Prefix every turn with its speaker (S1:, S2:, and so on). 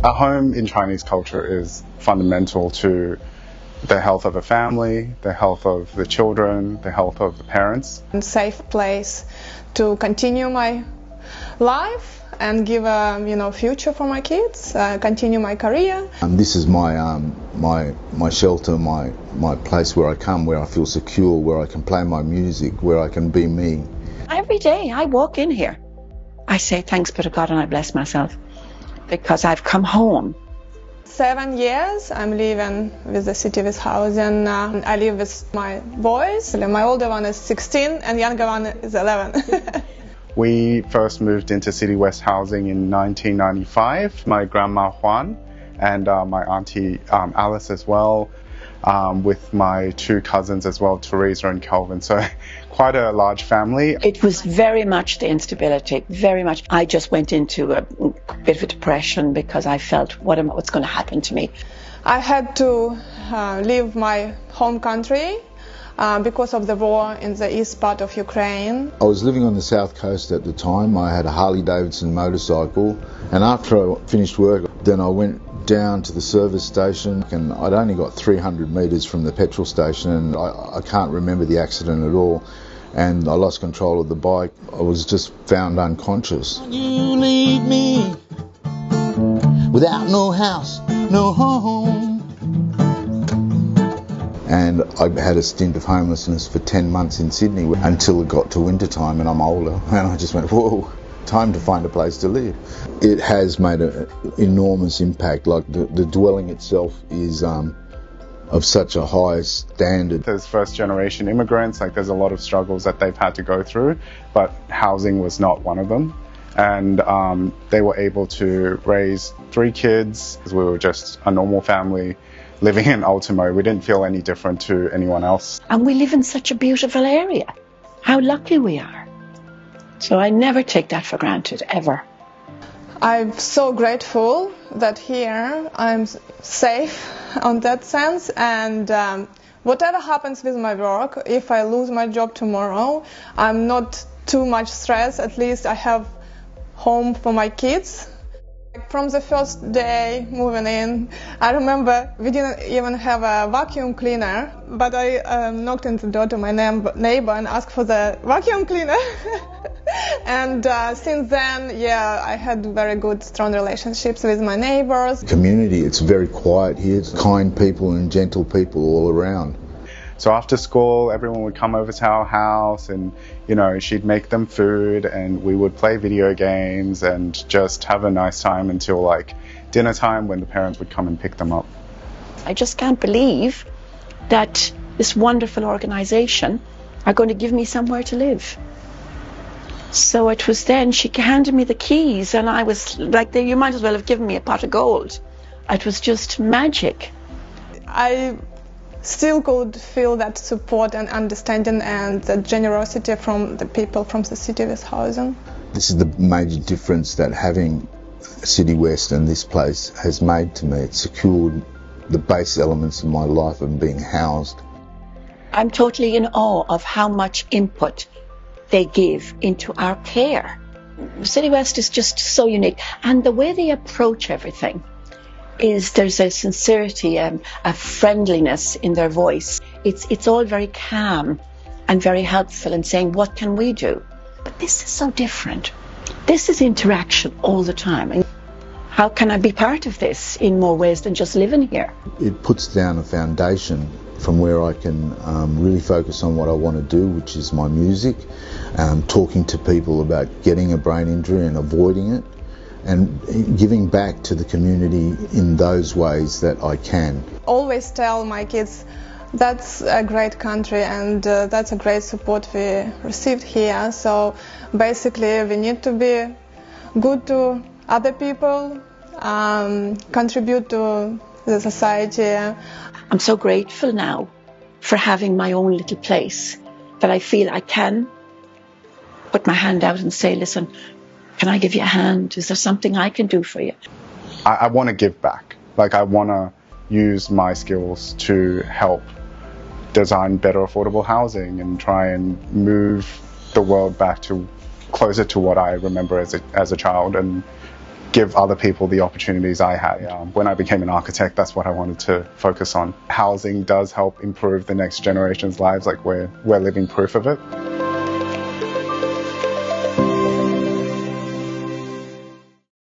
S1: A home in Chinese culture is fundamental to the health of a family, the health of the children, the health of the parents.
S2: A safe place to continue my life and give a future for my kids, continue my career.
S3: This is my shelter, my place where I come, where I feel secure, where I can play my music, where I can be me.
S4: Every day I walk in here, I say thanks be to God and I bless myself because I've come home.
S2: 7 years I'm living with the City West housing. I live with my boys. My older one is 16 and younger one is 11.
S1: We first moved into City West housing in 1995. My grandma Juan and my auntie Alice as well, with my 2 cousins as well, Teresa and Kelvin. So quite a large family.
S4: It was very much the instability, very much. I just went into a bit of a depression because I felt, what's going to happen to me?
S2: I had to leave my home country because of the war in the east part of Ukraine.
S3: I was living on the south coast at the time. I had a Harley Davidson motorcycle, and after I finished work, then I went down to the service station, and I'd only got 300 metres from the petrol station, and I can't remember the accident at all, and I lost control of the bike. I was just found unconscious.
S5: You leave me without no house, no home.
S3: And I had a stint of homelessness for 10 months in Sydney until it got to winter time and I'm older, and I just went, whoa, time to find a place to live. It has made an enormous impact. Like the dwelling itself is of such a high standard.
S1: There's first generation immigrants, like there's a lot of struggles that they've had to go through, but housing was not one of them. And they were able to raise 3 kids. We were just a normal family living in Ultimo. We didn't feel any different to anyone else.
S4: And we live in such a beautiful area. How lucky we are. So I never take that for granted, ever.
S2: I'm so grateful that here I'm safe on that sense, and whatever happens with my work, if I lose my job tomorrow, I'm not too much stressed. At least I have home for my kids. From the first day moving in, I remember we didn't even have a vacuum cleaner, but I knocked on the door to my neighbor and asked for the vacuum cleaner. And since then, yeah, I had very good, strong relationships with my neighbors.
S3: Community, it's very quiet here. It's kind people and gentle people all around.
S1: So after school, everyone would come over to our house and, she'd make them food and we would play video games and just have a nice time until like dinner time when the parents would come and pick them up.
S4: I just can't believe that this wonderful organisation are going to give me somewhere to live. So it was then she handed me the keys and I was like, you might as well have given me a pot of gold. It was just magic.
S2: I still could feel that support and understanding and the generosity from the people from the City West housing.
S3: This is the major difference that having City West and this place has made to me. It's secured the base elements of my life and being housed.
S4: I'm totally in awe of how much input they give into our care. City West is just so unique, and the way they approach everything is there's a sincerity and a friendliness in their voice. It's all very calm and very helpful in saying, what can we do? But this is so different. This is interaction all the time. And how can I be part of this in more ways than just living here?
S3: It puts down a foundation from where I can really focus on what I want to do, which is my music, talking to people about getting a brain injury and avoiding it, and giving back to the community in those ways that I can.
S2: Always tell my kids that's a great country and that's a great support we received here. So basically we need to be good to other people, contribute to the society.
S4: I'm so grateful now for having my own little place that I feel I can put my hand out and say, listen, can I give you a hand? Is there something I can do for you?
S1: I want to give back. Like I want to use my skills to help design better affordable housing and try and move the world back to closer to what I remember as a child, and give other people the opportunities I had. When I became an architect, that's what I wanted to focus on. Housing does help improve the next generation's lives, like we're living proof of it.